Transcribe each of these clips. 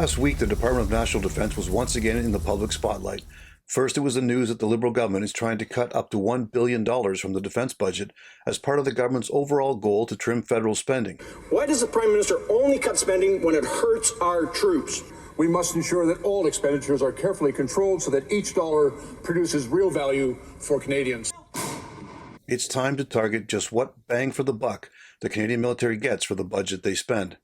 past week, the Department of National Defense was once again in the public spotlight. First, it was the news that the Liberal government is trying to cut up to $1 billion from the defense budget as part of the government's overall goal to trim federal spending. Why does the Prime Minister only cut spending when it hurts our troops? We must ensure that all expenditures are carefully controlled so that each dollar produces real value for Canadians. It's time to target just what bang for the buck the Canadian military gets for the budget they spend.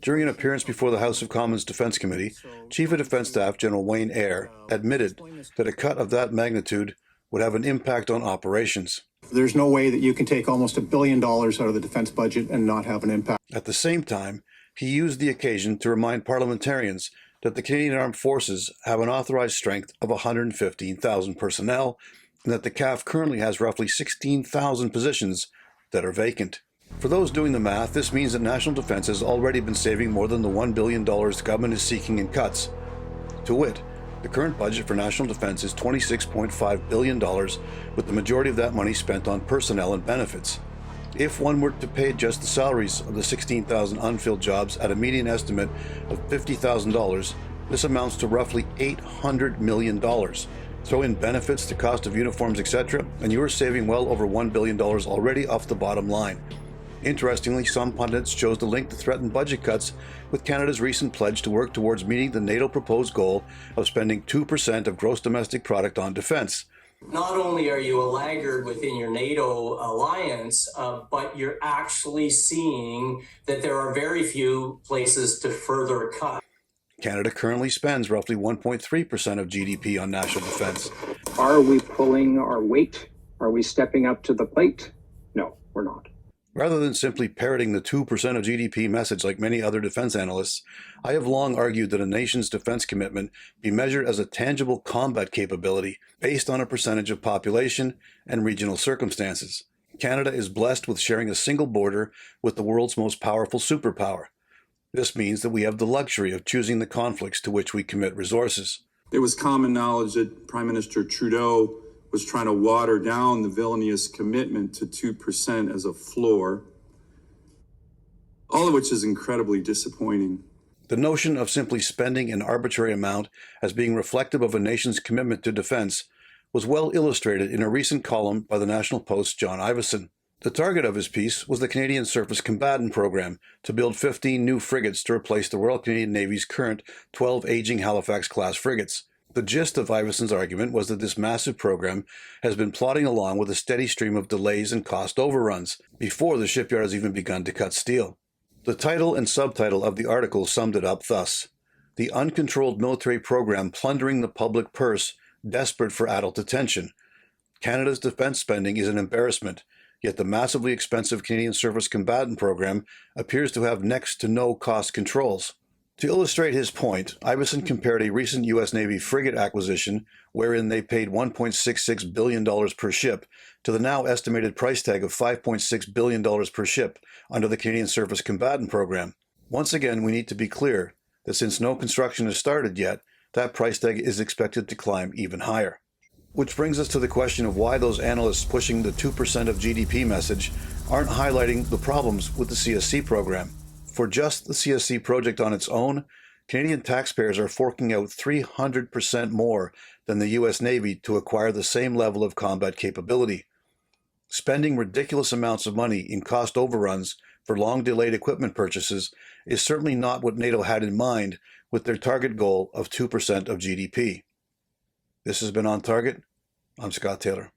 During an appearance before the House of Commons Defense Committee, Chief of Defense Staff General Wayne Eyre admitted that a cut of that magnitude would have an impact on operations. There's no way that you can take almost $1 billion out of the defense budget and not have an impact. At the same time, he used the occasion to remind parliamentarians that the Canadian Armed Forces have an authorized strength of 115,000 personnel and that the CAF currently has roughly 16,000 positions that are vacant. For those doing the math, this means that national defense has already been saving more than the $1 billion the government is seeking in cuts. To wit, the current budget for national defense is $26.5 billion, with the majority of that money spent on personnel and benefits. If one were to pay just the salaries of the 16,000 unfilled jobs at a median estimate of $50,000, this amounts to roughly $800 million. Throw in benefits, the cost of uniforms, etc., and you are saving well over $1 billion already off the bottom line. Interestingly, some pundits chose to link the threatened budget cuts with Canada's recent pledge to work towards meeting the NATO proposed goal of spending 2% of gross domestic product on defense. Not only are you a laggard within your NATO alliance, but you're actually seeing that there are very few places to further cut. Canada currently spends roughly 1.3% of GDP on national defense. Are we pulling our weight? Are we stepping up to the plate? No, we're not. Rather than simply parroting the 2% of GDP message like many other defense analysts, I have long argued that a nation's defense commitment be measured as a tangible combat capability based on a percentage of population and regional circumstances. Canada is blessed with sharing a single border with the world's most powerful superpower. This means that we have the luxury of choosing the conflicts to which we commit resources. It was common knowledge that Prime Minister Trudeau was trying to water down the villainous commitment to 2% as a floor, all of which is incredibly disappointing. The notion of simply spending an arbitrary amount as being reflective of a nation's commitment to defense was well illustrated in a recent column by the National Post's John Ivison. The target of his piece was the Canadian Surface Combatant Program to build 15 new frigates to replace the Royal Canadian Navy's current 12 aging Halifax-class frigates. The gist of Ivison's argument was that this massive program has been plodding along with a steady stream of delays and cost overruns before the shipyard has even begun to cut steel. The title and subtitle of the article summed it up thus: "The Uncontrolled Military Program Plundering the Public Purse, Desperate for Adult Attention. Canada's defense spending is an embarrassment, yet the massively expensive Canadian Surface Combatant Program appears to have next to no cost controls." To illustrate his point, Ivison compared a recent U.S. Navy frigate acquisition, wherein they paid $1.66 billion per ship, to the now estimated price tag of $5.6 billion per ship under the Canadian Surface Combatant Program. Once again, we need to be clear that since no construction has started yet, that price tag is expected to climb even higher. Which brings us to the question of why those analysts pushing the 2% of GDP message aren't highlighting the problems with the CSC program. For just the CSC project on its own, Canadian taxpayers are forking out 300% more than the U.S. Navy to acquire the same level of combat capability. Spending ridiculous amounts of money in cost overruns for long-delayed equipment purchases is certainly not what NATO had in mind with their target goal of 2% of GDP. This has been On Target. I'm Scott Taylor.